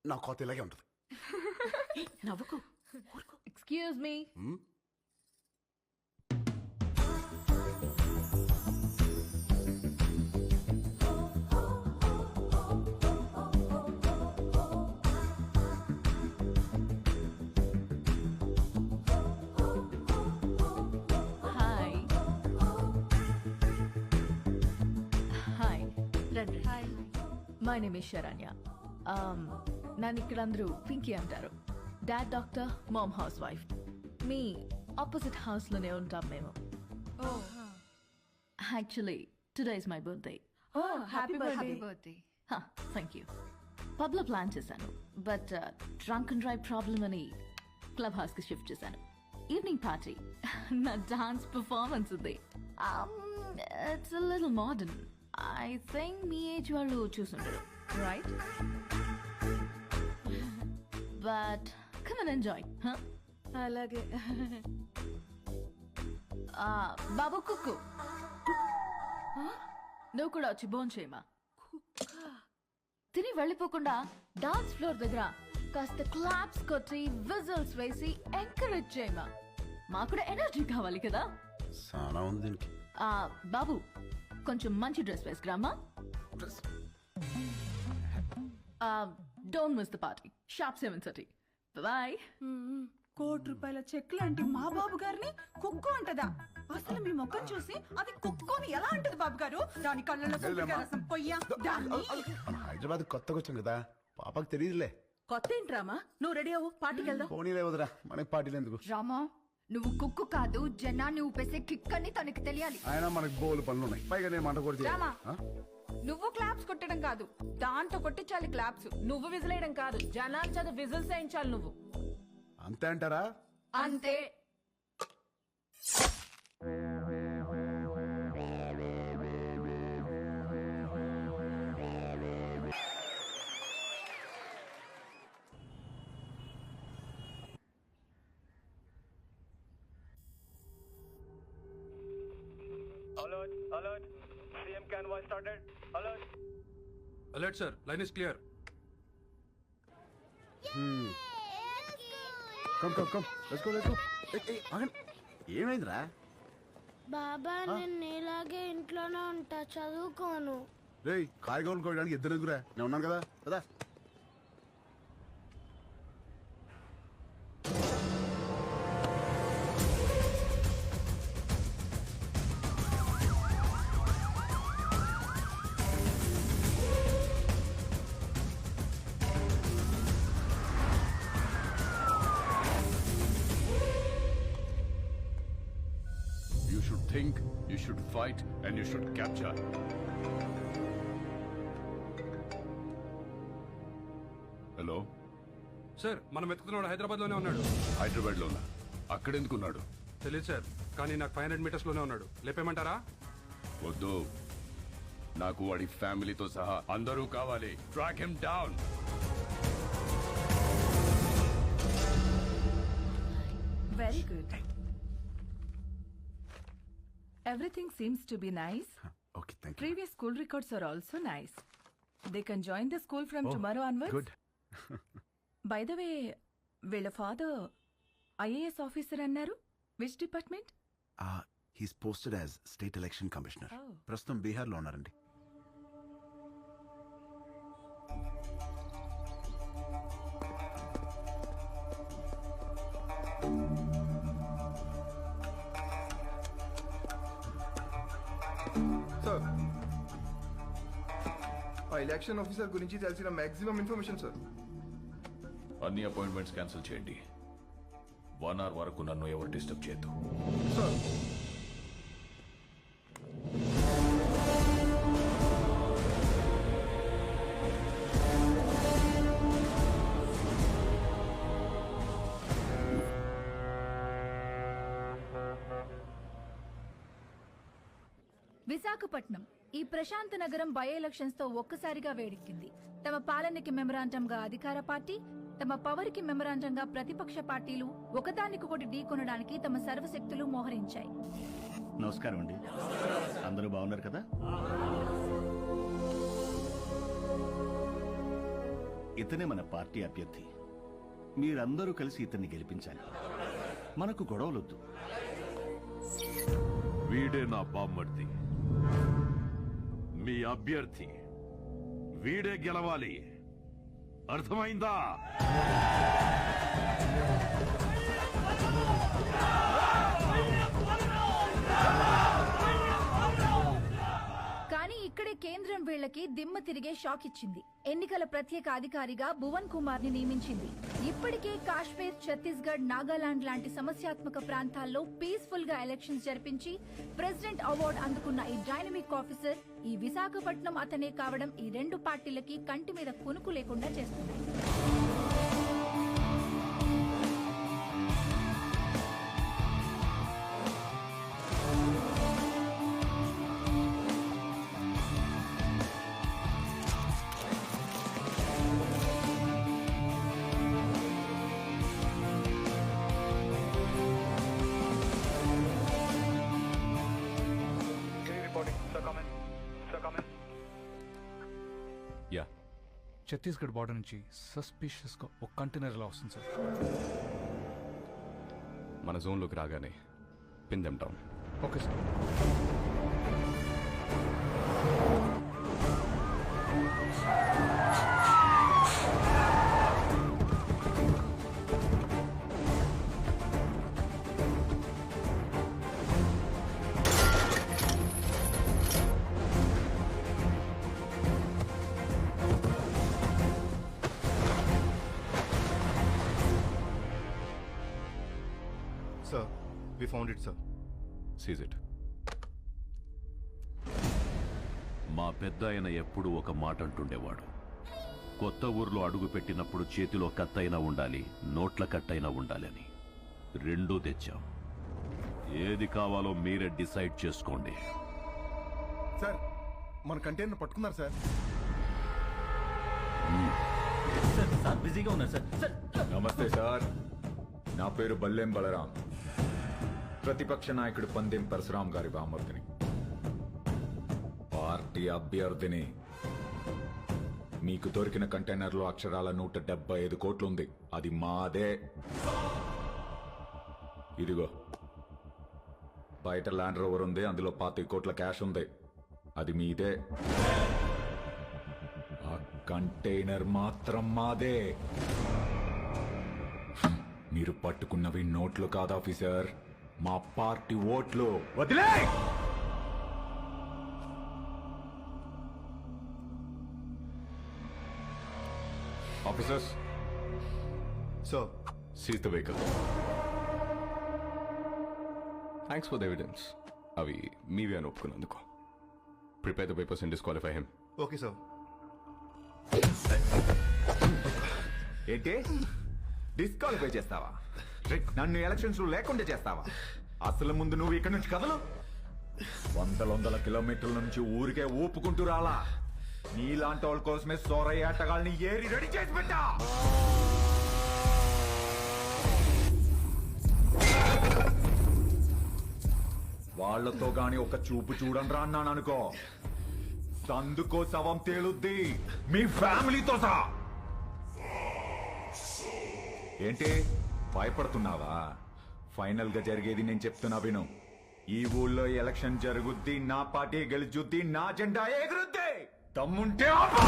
నా కోత ఇలాగే ఉంటుంది. నవ్వుకు. Excuse me. హాయ్ హాయ్ రండి. Hi, my name is Sharanya. నన్ను ఇక్కడ అందరూ పింకీ అంటారు. Dad doctor, mom housewife. మీ ఆపోజిట్ హౌస్ లోనే ఉంటాం మేము. Actually today is my birthday. Happy birthday. Thank you. Pub లో ప్లాన్ చేశాను, but drunk and drive problem అని క్లబ్ హౌస్ కి షిఫ్ట్ చేశాను. ఈవినింగ్ పార్టీ, నా డాన్స్ పర్ఫార్మెన్స్ ఉంది. It's a little modern. I think మీ ఏజ్ వాళ్ళు చూసుంటారు, right? But come and enjoy. అలాగే. బాబు కుక్కు, నువ్వు కూడా వచ్చి బోన్ చేయమా. తిని వెళ్ళిపోకుండా డాన్స్ ఫ్లోర్ దగ్గర కాస్త క్లాప్స్ కొట్టి విజిల్స్ వేసి ఎంకరేజ్ చేయమా. మాకు కూడా ఎనర్జీ కావాలి కదా. చాలా ఉంది దీనికి. బాబు కొంచెం మంచి డ్రెస్ వేసుకురామా. Don't miss the party. Sharp 7:30. Bye. ₹1,00,00,000 cheque లాంటి మా బాబు గారిని కుక్కు అంటదా? అసలు మీ ముఖం చూసి అది కుక్కు అని ఎలా అంటది బాబు గారు? దాని కళ్ళలో రసం పొయ్యా. మన హైదరాబాద్ కొత్తగా వచ్చాం కదా, పాపకు తెలియదులే. కొత్త ఏంట్రామా? నువ్వు రెడీ అవ్వు, పార్టీకి వెళ్దాం. పోనీలే వదరా, మనకి పార్టీలు ఎందుకు? రామా, నువ్వు కుక్కు కాదు, జనాన్ని ఊపేసే కిక్ అని తనకి తెలియాలి. ఆయన మనకి బోలు పనులు ఉన్నాయి, పైగా నేను మంట కొడితే. రామా, నువ్వు క్లాప్స్ కొట్టడం కాదు, దాంతో కొట్టించాలి క్లాప్స్. నువ్వు విజిలేయడం కాదు, జనాలు చదువు విజిల్స్ వేయించాలి నువ్వు. అంతే అంటారా? అంతే. Alert, alert. CM convoy started. Alert. Alert, sir. Line is clear. Come come come, let's go, let's go. ఆగండి, ఏమైందిరా? బాబా, నేను నీలాగే ఇంట్లోనే ఉంటా, చదువుకోను. రేయ్, కాయగూరలు కోయడానికి ఇద్దరు ఎదురా, నేను ఉన్నాను కదా కదా. You should think, you should fight, and you should capture. Hello sir, మనం వెతుకుతున్నాడు హైదరాబాద్ లోనే ఉన్నాడు. హైదరాబాద్ లో ఉన్నా, అక్కడెందుకు ఉన్నాడు? తెలియదు సార్, కానీ నాకు 500 మీటర్స్ లోనే ఉన్నాడు. లేపేమంటారా? వద్దు, నాకు వాడి ఫ్యామిలీతో సహా అందరూ కావాలి. Track him down. Very good. Everything seems to be nice. Okay, thank you. Previous school records are also nice. They can join the school from tomorrow onwards. Good. By the way, వీళ్ళ father IAS officer అన్నారు. Which department? He's posted as state election commissioner. Oh. ప్రస్తుతం బీహార్ లో ఉన్నారండి. Sir, ఆ election officer గురించి తెలిసిన maximum information sir. అన్ని appointments cancel చేయండి. 1 hour వరకు నన్ను ఎవరు డిస్టర్బ్ చేయొద్దు. సార్, విశాఖపట్నం ఈ ప్రశాంత నగరం బై ఎలక్షన్స్ తో ఒక్కసారిగా వేడెక్కింది. తమ పాలనకి మెమరాండంగా అధికార పార్టీ, తమ పవర్ కి మెమరాండంగా ప్రతిపక్ష పార్టీలు ఒకదానికొకటి ఢీకొనడానికి తమ సర్వశక్తులు మోహరించాయి. నమస్కారం అండి, అందరూ బాగున్నారు కదా? ఇతనే మన పార్టీ అభ్యర్థి. మీరందరూ కలిసి ఇతన్ని గెలిపించాలి. మనకు గొడవలొద్దు. వీడే నా బామ్మర్ది, మీ అభ్యర్థి. వీడే గెలవాలి. అర్థమైందా? కానీ ఇక్కడే కేంద్రం వీళ్ళకి దిమ్మ తిరిగే షాక్ ఇచ్చింది. ఎన్నికల ప్రత్యేక అధికారిగా భువన్ కుమార్ ని నియమించింది. ఇప్పటికే కాశ్మీర్, ఛత్తీస్గఢ్, నాగాలాండ్ లాంటి సమస్యాత్మక ప్రాంతాల్లో పీస్ఫుల్ గా ఎలక్షన్స్ జరిపించి ప్రెసిడెంట్ అవార్డు అందుకున్న ఈ డైనమిక్ ఆఫీసర్ ఈ విశాఖపట్నం అతనే కావడం ఈ రెండు పార్టీలకి కంటి మీద కునుకు లేకుండా చేస్తుంది. యా, ఛత్తీస్గఢ్ బార్డర్ నుంచి సస్పిషియస్గా ఒక కంటైనర్ ఎలా వస్తుంది సార్? మన జోన్లోకి రాగానే pin them down. Okay sir. Sir, we found it, sir. Seize it. మా పెద్ద ఆయన ఎప్పుడూ ఒక మాట అంటుండేవాడు. కొత్త ఊర్లో అడుగు పెట్టినప్పుడు చేతిలో కత్తైనా ఉండాలి, నోట్ల కట్టైనా ఉండాలి అని. రెండూ తెచ్చాం. ఏది కావాలో మీరే డిసైడ్ చేసుకోండి. సార్, మన కంటైనర్ పట్టుకున్నారు సార్. సార్ బిజీగా ఉన్నారు సార్. నమస్తే సార్, నా పేరు బల్లెం బలరాం, ప్రతిపక్ష నాయకుడు పందెం పరశురాం గారి బామర్దిని, పార్టీ అభ్యర్థిని. మీకు దొరికిన కంటైనర్లో అక్షరాల 175 కోట్లు ఉంది. అది మాదే. ఇదిగో బయట ల్యాండ్ రోవర్ ఉంది, అందులో 25 కోట్ల క్యాష్ ఉంది. అది మీదే. ఆ కంటైనర్ మాత్రం మాదే. మీరు పట్టుకున్నవి నోట్లు కాదు ఆఫీసర్, మా పార్టీ ఓట్లు. వదిలే! Officers, sir, seize the vehicle. Thanks for the evidence. అవి మీవే అని ఒప్పుకున్నందుకు. Prepare the papers and disqualify him. Okay sir. ఏంటి డిస్క్వాలిఫై చేస్తావా? నన్ను ఎలక్షన్స్ లేకుండా చేస్తావా? అసలు ముందు నువ్వు ఇక్కడ నుంచి కదలు. వందల కిలోమీటర్ల నుంచి ఊరికే ఊపుకుంటూ రాలా. నీలాంటి వాళ్ళ కోసమే సోరయ్య ఆటగాళ్ళని ఏరి రెడీ చేసి పెట్టా. వాళ్లతో గాని ఒక చూపు చూడండి రా అన్నాను అనుకో, సందుకో శవం తేలుద్ది, మీ ఫ్యామిలీతో సహా. ఏంటి భయపడుతున్నావా? ఫైనల్ గా జరిగేది నేను చెప్తున్నా విను. ఈ ఊళ్ళో ఎలక్షన్ జరుగుద్ది, నా పార్టీ గెలుచుద్ది, నా జెండా ఎగురుద్ది. తమ్ముంటే ఆపు.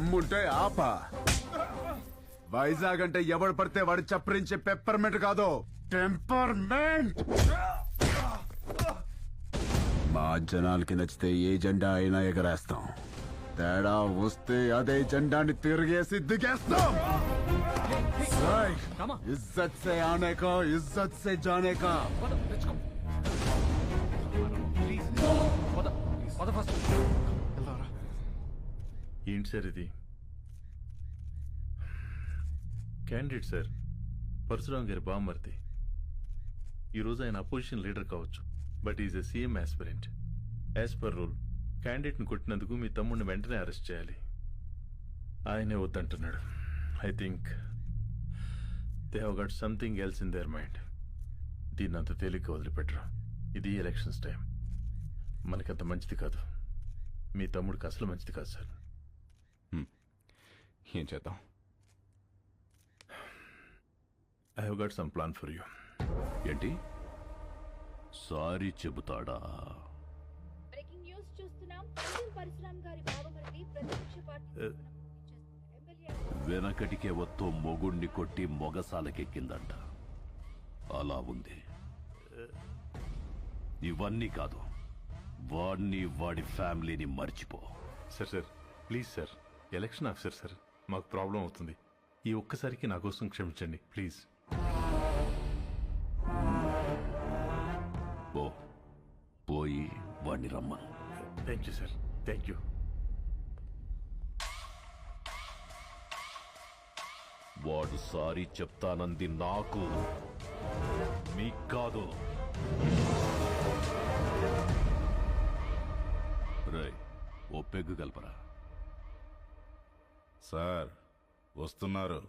దమ్ముంటే ఆపా. వైజాగ్ అంటే ఎవడు పడితే వాడు చప్పరించే పెప్పర్మెంట్ కాదు, టెంపర్మెంట్. మా జనాలకి నచ్చితే ఏ జెండా అయినా ఎగరేస్తాం. తేడా వస్తే అదే జెండాని తిరిగేసి దిగేస్తాం. ఇజ్జత్ సే ఆనే కా, ఇజ్జత్ సే జానే కా. ఏంటి సార్ ఇది? క్యాండిడేట్ సార్, పరశురామ్ గారి బామ్మర్ది. ఈరోజు ఆయన అపోజిషన్ లీడర్ కావచ్చు, but is a CM aspirant. As per rule క్యాండిడేట్ని కొట్టినందుకు మీ తమ్ముడిని వెంటనే అరెస్ట్ చేయాలి. ఆయనే వద్దంటున్నాడు. I think they have got something else in their mind. దీన్ని అంత తేలిక వదిలిపెట్టరు. ఇది ఎలక్షన్స్ టైం, మనకంత మంచిది కాదు. మీ తమ్ముడికి అసలు మంచిది కాదు సార్. ఏం చేద్దాం? I have got some plan for you. ఏంటి? సారీ చెబుతాడా? బ్రేకింగ్ న్యూస్ చూస్తున్నాం. పరశురామ్ గారి బావమరిది ప్రతిపక్ష పార్టీ వెనకటికే వత్తో మొగుణ్ణి కొట్టి మొగసాలకెక్కిందంట. అలా ఉంది. ఇవన్నీ కాదు, వాడిని వాడి ఫ్యామిలీని మర్చిపో. Sir please sir, election officer sir, మాకు ప్రాబ్లం అవుతుంది. ఈ ఒక్కసారికి నా కోసం క్షమించండి ప్లీజ్. పోయి వాడిని రమ్మను. Thank you sir, thank you. వాడు సారీ చెప్తానంది నాకు, మీకు కాదు. రేయ్, ఓ పెగ్గు కలపరా. సార్ వస్తున్నారు.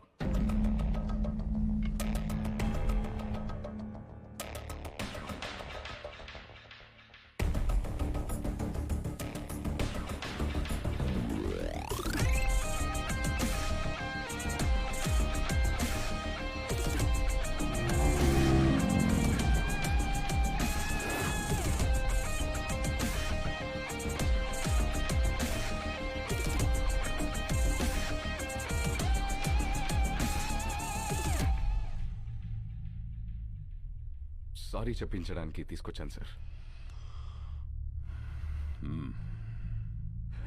సారీ చెప్పించడానికి తీసుకొచ్చాను సార్.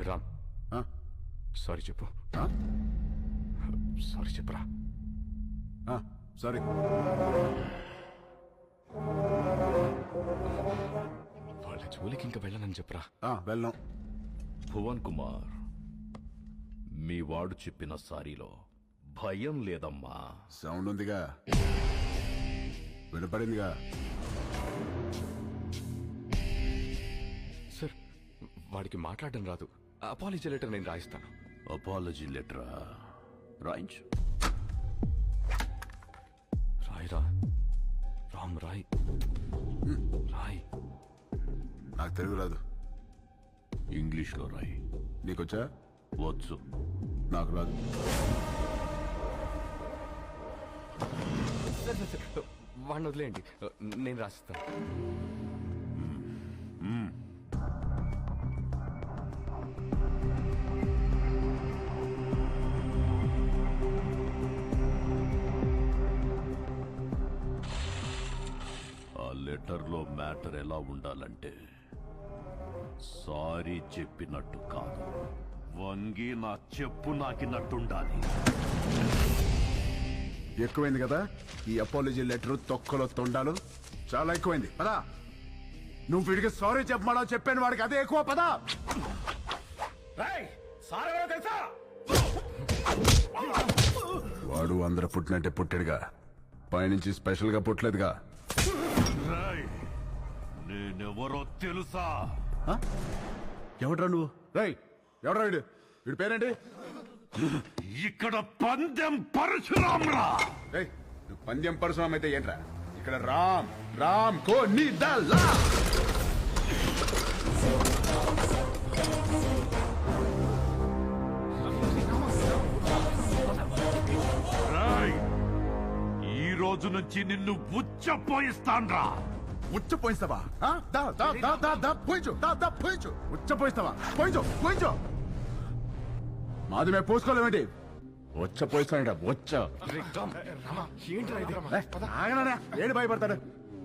రామ్, సారీ చెప్పు. సారీ చెప్పరా. సారీ. వాళ్ళ జోలికి ఇంకా వెళ్ళనని చెప్పరా. వెళ్ళను. భువన్ కుమార్, మీ వాడు చెప్పిన సారీలో భయం లేదమ్మా. సౌండ్ ఉందిగా, వినపడిందిగా. సార్, వాడికి మాట్లాడడం రాదు. అపాలజీ లెటర్ నేను రాయిస్తాను. అపాలజీ లెటరా? రాయించు. రాయిరా. రామ్ రాయ్. రాయ్. నాకు తెలుగు రాదు. ఇంగ్లీష్లో రాయి. నీకొచ్చా? వచ్చు. నాకు రాదు. వాడిని వదిలేయండి, నేను రాసిస్తాను. ఆ లెటర్లో మ్యాటర్ ఎలా ఉండాలంటే, సారీ చెప్పినట్టు కాదు, వంగి నా చెప్పు నాకినట్టుండాలి. ఎక్కువైంది కదా ఈ అపాలజీ లెటర్, తొక్కలో తొండాలు. చాలా ఎక్కువైంది. పదా, నువ్వు వీడికి సారీ చెప్పమా చెప్పాను, వాడికి అదే ఎక్కువ. పదా. వాడు అందరూ పుట్టినట్టే పుట్టాడుగా, పైనుంచి స్పెషల్ గా పుట్టలేదుగా. నేనెవరో తెలుసా? ఎవడ్రా నువ్వు? రై, ఎవడ్రా వీడు? వీడి పేరేంటి? ఇక్కడ పందెం పరశురామ్రా. నువ్వు పందెం పరశురామ్ అయితే ఏంట్రా? ఇక్కడ రామ్ రామ్ కో నీ దల్లా. ఈ రోజు నుంచి నిన్ను ఉచ్చపోయిస్తాన్రా. ఉచ్చపోయిస్తావా? పోయించు. ఉచ్చపోయిస్తావా? పోయించు. మాది మేము పూసుకోలేమేంటి వచ్చ పోయిస్తాడ వచ్చ ఆగనా ఏడు భయపడతాడు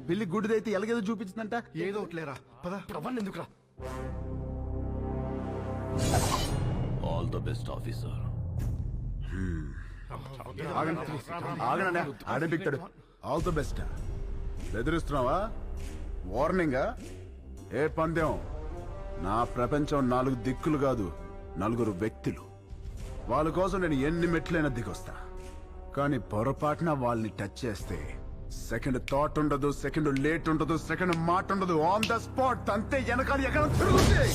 పిల్లి గుడ్డిదైతే ఎలాగేదో చూపించిందంట ఏదో ఒకట్లేరా పద అవన్నీ ఎందుకురా ఆల్ ద బెస్ట్ ఆఫీసర్. ఆగనా ఆడే బిక్తాడు ఆల్ ది బెస్ట్. బెదిరిస్తున్నావా? వార్నింగా? ఏ పందెం? నా ప్రపంచం 4 దిక్కులు కాదు 4 వ్యక్తులు. వాళ్ళ కోసం నేను ఎన్ని మెట్లైనా దిగొస్తా. కానీ పొరపాటున వాళ్ళని టచ్ చేస్తే సెకండ్ థాట్ ఉండదు, సెకండ్ లేట్ ఉండదు, సెకండ్ మాట ఉండదు. ఆన్ ద స్పాట్ అంతే. వెనకాల ఎక్కడ తిరుగుతుంది.